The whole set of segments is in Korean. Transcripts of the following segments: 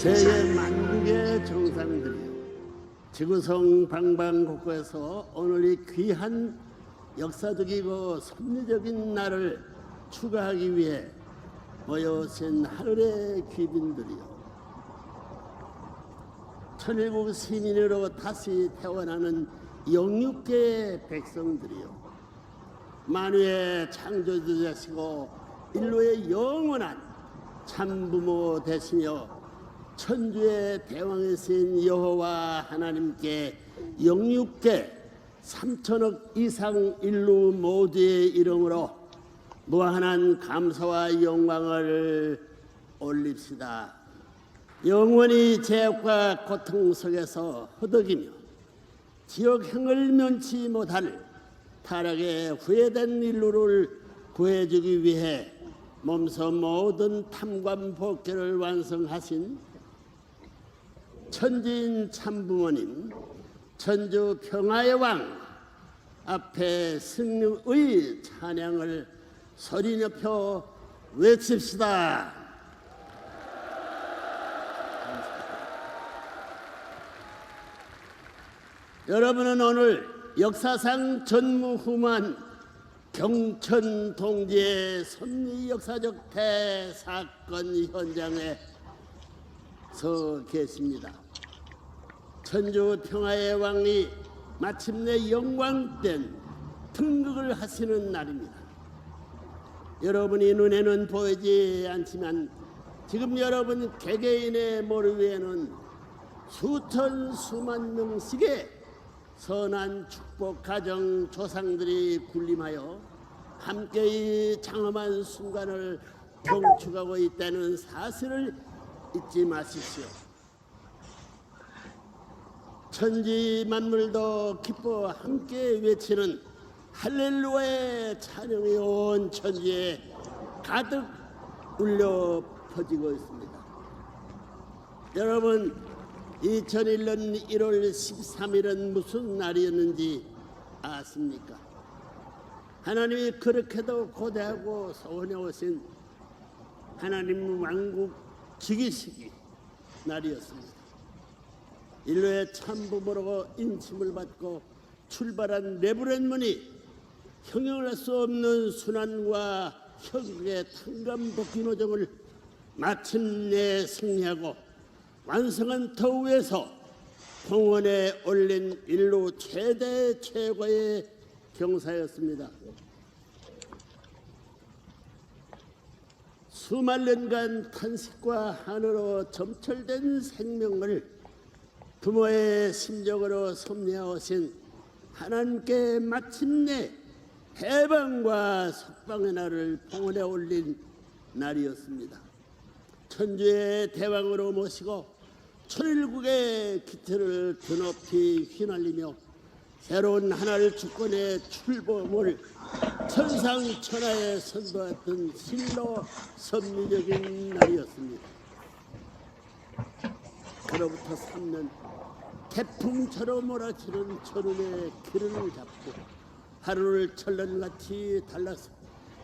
세계 만국의 정상들이요, 지구성 방방곡곡에서 오늘 이 귀한 역사적이고 섭리적인 날을 추가하기 위해 모여오신 하늘의 귀빈들이요, 천일국 시민으로 다시 태어나는 영육계의 백성들이요, 만유의 창조주자시고 인류의 영원한 참부모 되시며 천주의 대왕이신 여호와 하나님께 영육계 3천억 이상 인류 모두의 이름으로 무한한 감사와 영광을 올립시다. 영원히 죄악과 고통 속에서 허덕이며 지옥행을 면치 못할 타락에 후회된 인류를 구해주기 위해 몸소 모든 탐관 복귀를 완성하신 천지인 참부모님, 천주 평화의 왕 앞에 승리의 찬양을 소리 높여 외칩시다. 여러분은 오늘 역사상 전무후무한 경천 동지의 섭리 역사적 대사건 현장에 서 계십니다. 천주 평화의 왕이 마침내 영광된 등극을 하시는 날입니다. 여러분이 눈에는 보이지 않지만 지금 여러분 개개인의 머리 위에는 수천 수만 명씩의 선한 축복 가정 조상들이 군림하여 함께 이 장엄한 순간을 경축하고 있다는 사실을 잊지 마십시오. 천지 만물도 기뻐 함께 외치는 할렐루야의 찬양이 온 천지에 가득 울려 퍼지고 있습니다. 여러분, 2001년 1월 13일은 무슨 날이었는지 아십니까? 하나님이 그렇게도 고대하고 소원해 오신 하나님 왕국 즉위식이 날이었습니다. 인류의 참부모로 인침을 받고 출발한 레브렌문이 형용할 수 없는 순환과 혁의 탕감복귀 노정을 마침내 승리하고 완성한 터위에서 공원에 올린 인류 최대 최고의 경사였습니다. 수만 년간 탄식과 한으로 점철된 생명을 부모의 심정으로 섭리하오신 하나님께 마침내 해방과 석방의 날을 봉헌에 올린 날이었습니다. 천주의 대왕으로 모시고 천일국의 기틀을 드높이 휘날리며 새로운 하나를 주권의 출범을 천상천하에 선보였던 실로 섭리적인 날이었습니다. 그로부터 3년 태풍처럼 몰아치는 천운의 길을 잡고 하루를 천년같이 달라서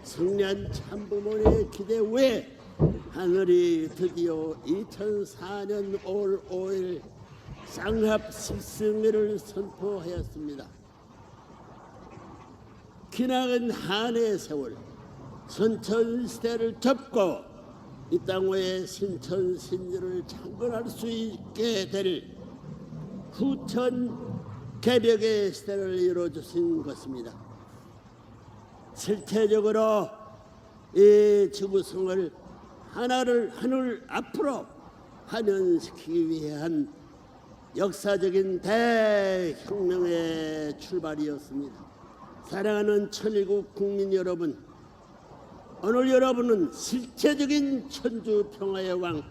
승리한 참부모의 기대 외에 하늘이 드디어 2004년 5월 5일 쌍합 십승회를 선포하였습니다. 기나긴 한해의 세월, 선천시대를 접고 이 땅 위에 신천신주를 창건할 수 있게 될 후천 개벽의 시대를 이루어주신 것입니다. 실체적으로 이 지구성을 하늘 앞으로 환연시키기 위한 역사적인 대혁명의 출발이었습니다. 사랑하는 천일국 국민 여러분, 오늘 여러분은 실체적인 천주 평화의 왕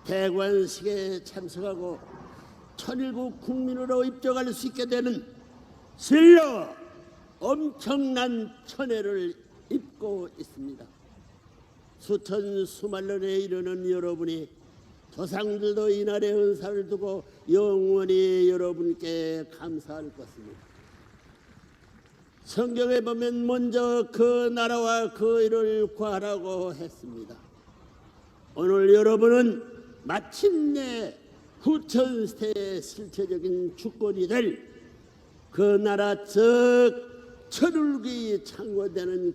대관식에 참석하고 천일국 국민으로 입적할 수 있게 되는 실로 엄청난 천혜를 입고 있습니다. 수천 수만 년에 이르는 여러분이 조상들도 이날의 은사를 두고 영원히 여러분께 감사할 것입니다. 성경에 보면 먼저 그 나라와 그 일을 구하라고 했습니다. 오늘 여러분은 마침내 후천세의 실체적인 주권이 될 그 나라 즉 천울기 창고되는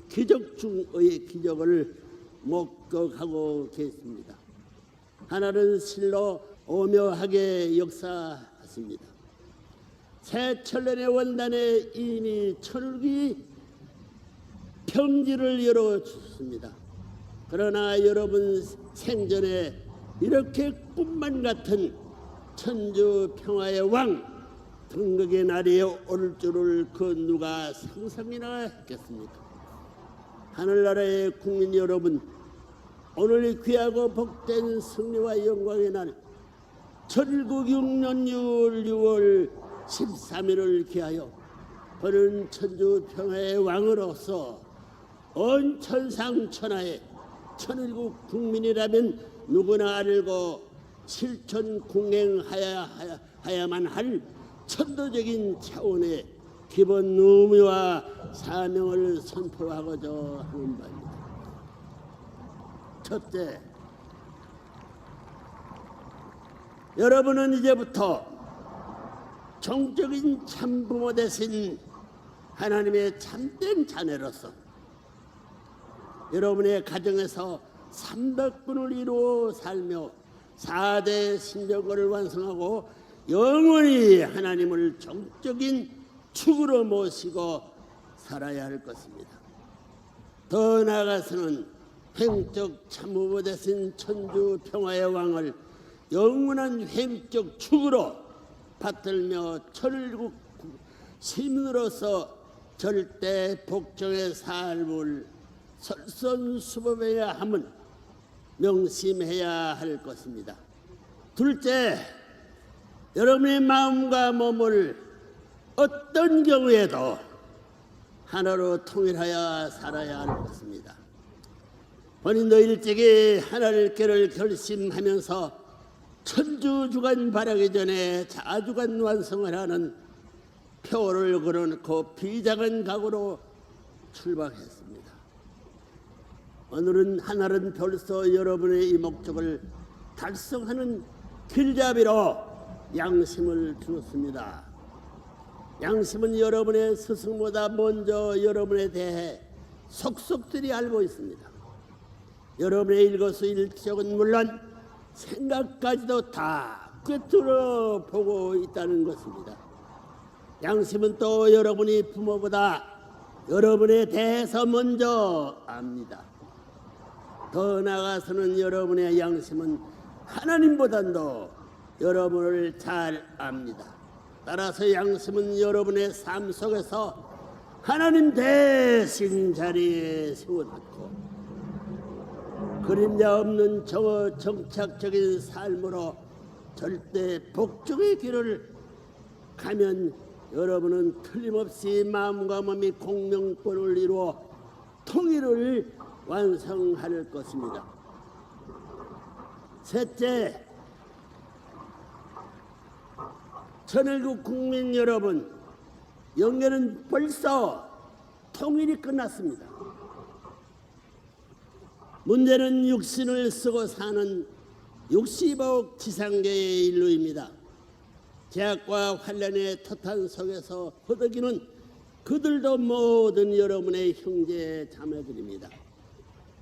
기적 중의 기적을 목격하고 계십니다. 하나는 실로 오묘하게 역사했습니다. 새 천년의 원단에 이미 천울기 평지를 열어주셨습니다. 그러나 여러분 생전에 이렇게 꿈만 같은 천주 평화의 왕 등극의 날이 오를 줄을 그 누가 상상이나 했겠습니까? 하늘나라의 국민 여러분, 오늘 귀하고 복된 승리와 영광의 날 천일국 6년 6월 13일을 기하여 그는 천주 평화의 왕으로서 온 천상천하에 천일국 국민이라면 누구나 알고 실천궁행하야만 할 천도적인 차원의 기본 의무와 사명을 선포하고자 하는 바입니다. 첫째, 여러분은 이제부터 종적인 참부모 대신 하나님의 참된 자녀로서 여러분의 가정에서 300분을 이루어 살며 4대 신정거를 완성하고 영원히 하나님을 종적인 축으로 모시고 살아야 할 것입니다. 더 나아가서는 횡적 참부모 대신 천주 평화의 왕을 영원한 횡적 축으로 받들며 천일국 시민으로서 절대 복종의 삶을 설선수범해야 함은 명심해야 할 것입니다. 둘째, 여러분의 마음과 몸을 어떤 경우에도 하나로 통일하여 살아야 할 것입니다. 본인도 일찍이 하나님께를 결심하면서 천주주간 바라기 전에 자주간 완성을 하는 표를 걸어놓고 비장한 각오로 출발했습니다. 오늘은 하늘은 벌써 여러분의 이 목적을 달성하는 길잡이로 양심을 주었습니다. 양심은 여러분의 스승보다 먼저 여러분에 대해 속속들이 알고 있습니다. 여러분의 일거수일투족은 물론 생각까지도 다 꿰뚫어 보고 있다는 것입니다. 양심은 또 여러분이 부모보다 여러분에 대해서 먼저 압니다. 더 나아가서는 여러분의 양심은 하나님보다도 여러분을 잘 압니다. 따라서 양심은 여러분의 삶 속에서 하나님 대신 자리에 세워놓고 그림자 없는 정착적인 삶으로 절대 복종의 길을 가면 여러분은 틀림없이 마음과 몸이 공명권을 이루어 통일을 완성할 것입니다. 셋째, 천일국 국민 여러분, 영계는 벌써 통일이 끝났습니다. 문제는 육신을 쓰고 사는 육시복 지상계의 인류입니다. 제약과 환란의 토탄 속에서 허덕이는 그들도 모든 여러분의 형제 자매들입니다.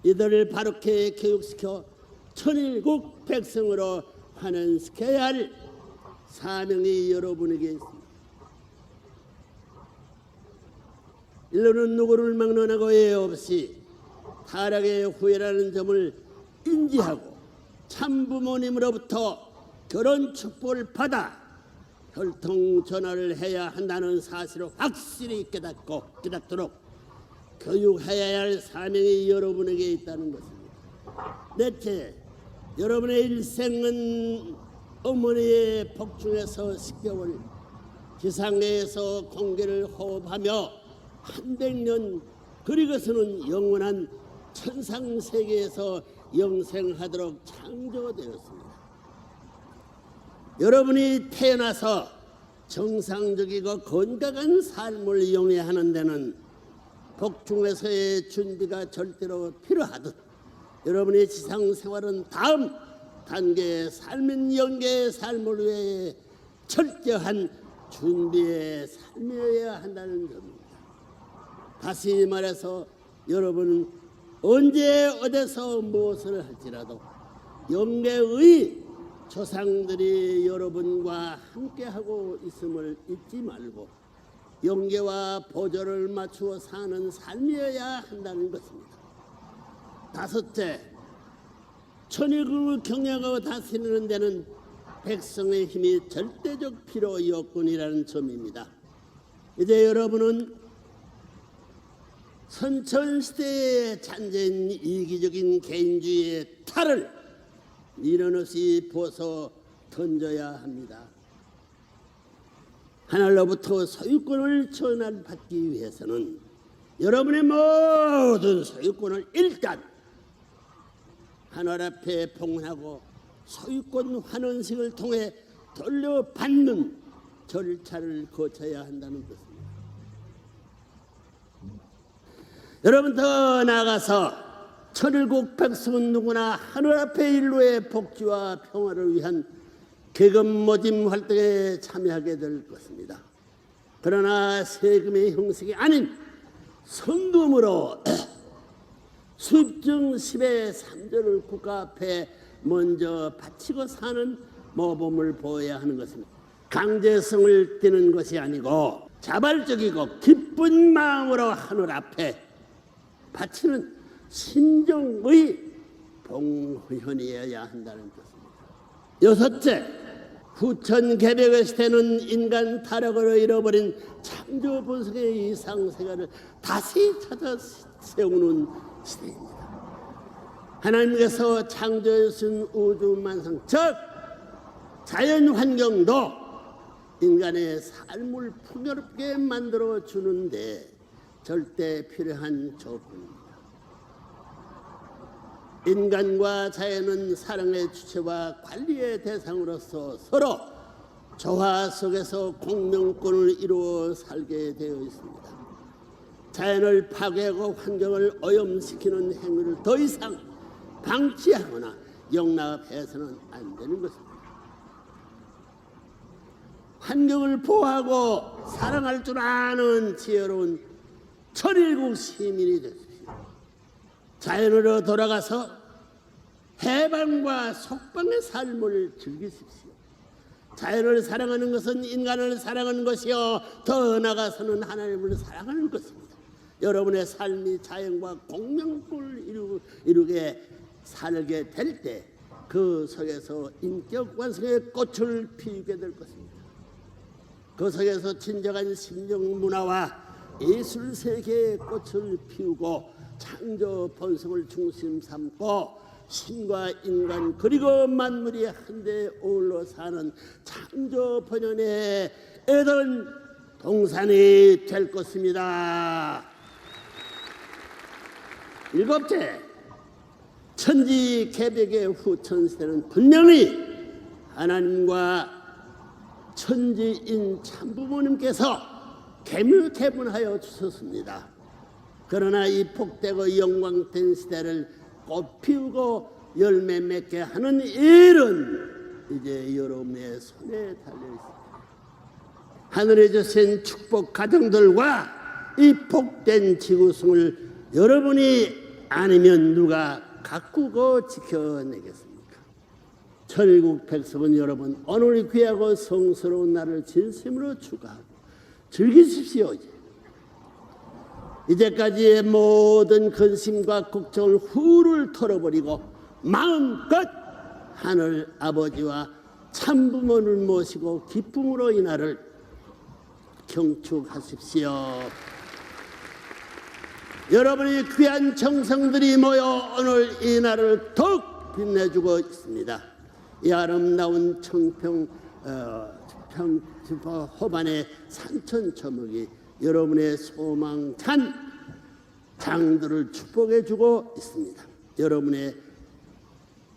이들을 바르게 교육시켜 천일국 백성으로 환원시켜야 할 사명이 여러분에게 있습니다. 인류는 누구를 막론하고 예 없이 타락의 후회라는 점을 인지하고 참부모님으로부터 결혼 축복을 받아 혈통 전화를 해야 한다는 사실을 확실히 깨닫도록 교육해야 할 사명이 여러분에게 있다는 것입니다. 넷째, 여러분의 일생은 어머니의 복중에서 10개월, 지상계에서 공기를 호흡하며 100년, 그리고서는 영원한 천상세계에서 영생하도록 창조되었습니다. 여러분이 태어나서 정상적이고 건강한 삶을 영위하는 데는 복중에서의 준비가 절대로 필요하듯 여러분의 지상생활은 다음 단계의 삶은 영계의 삶을 위해 철저한 준비의 삶이어야 한다는 점입니다. 다시 말해서 여러분은 언제 어디서 무엇을 할지라도 영계의 조상들이 여러분과 함께하고 있음을 잊지 말고 영계와 보조를 맞추어 사는 삶이어야 한다는 것입니다. 다섯째, 천일국을 경영하고 다스리는 데는 백성의 힘이 절대적 필요 요건이라는 점입니다. 이제 여러분은 선천시대의 잔재인 이기적인 개인주의의 탈을 미련 없이 벗어 던져야 합니다. 하늘로부터 소유권을 전환받기 위해서는 여러분의 모든 소유권을 일단 하늘 앞에 봉헌하고 소유권 환원식을 통해 돌려받는 절차를 거쳐야 한다는 것입니다. 여러분, 더 나아가서 천일국 백성은 누구나 하늘 앞에 인류의 복지와 평화를 위한 계급 모집 활동에 참여하게 될 것입니다. 그러나 세금의 형식이 아닌 성금으로 수입증 10의 3조를 국가 앞에 먼저 바치고 사는 모범을 보여야 하는 것입니다. 강제성을 띠는 것이 아니고 자발적이고 기쁜 마음으로 하늘 앞에 바치는 심정의 봉헌이어야 한다는 것입니다. 여섯째, 후천 개벽의 시대는 인간 타락으로 잃어버린 창조 본성의 이상세계를 다시 찾아 세우는 시대입니다. 하나님께서 창조하신 우주 만상, 즉 자연 환경도 인간의 삶을 풍요롭게 만들어 주는데 절대 필요한 조건입니다. 인간과 자연은 사랑의 주체와 관리의 대상으로서 서로 조화 속에서 공명권을 이루어 살게 되어 있습니다. 자연을 파괴하고 환경을 오염시키는 행위를 더 이상 방치하거나 용납해서는 안 되는 것입니다. 환경을 보호하고 사랑할 줄 아는 지혜로운 천일국 시민이 되십시오. 자연으로 돌아가서 해방과 속방의 삶을 즐기십시오. 자연을 사랑하는 것은 인간을 사랑하는 것이요, 더 나아가서는 하나님을 사랑하는 것입니다. 여러분의 삶이 자연과 공명을 이루게 살게 될 때 그 속에서 인격 완성의 꽃을 피우게 될 것입니다. 그 속에서 진정한 심령 문화와 예술 세계의 꽃을 피우고 창조 본성을 중심 삼고 신과 인간 그리고 만물이 한데 어울러 사는 창조 번연의 에덴 동산이 될 것입니다. 일곱째, 천지 개벽의 후천시대는 분명히 하나님과 천지인 참부모님께서 계물대분하여 주셨습니다. 그러나 이 복되고 영광된 시대를 꽃피우고 열매 맺게 하는 일은 이제 여러분의 손에 달려 있습니다. 하늘에 주신 축복 가정들과 이 복된 지구승을 여러분이 아니면 누가 가꾸고 지켜내겠습니까? 천일국 백성은 여러분 오늘 귀하고 성스러운 날을 진심으로 축하하고 즐기십시오. 이제까지의 모든 근심과 걱정을 훌훌 털어버리고 마음껏 하늘 아버지와 참부모를 모시고 기쁨으로 이 날을 경축하십시오. 여러분의 귀한 정성들이 모여 오늘 이 날을 더욱 빛내주고 있습니다. 이 아름다운 청평 호반의 산천초목이 여러분의 소망찬 장들을 축복해주고 있습니다. 여러분의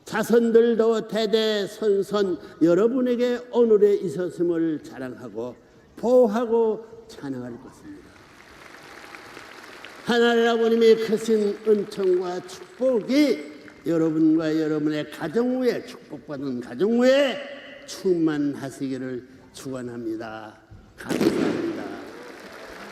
자손들도 대대손손 여러분에게 오늘에 있었음을 자랑하고 보호하고 찬양할 것입니다. 하나님 아버님의 크신 은총과 축복이 여러분과 여러분의 가정 후에 축복받은 가정 후에 충만하시기를 축원합니다. 감사합니다.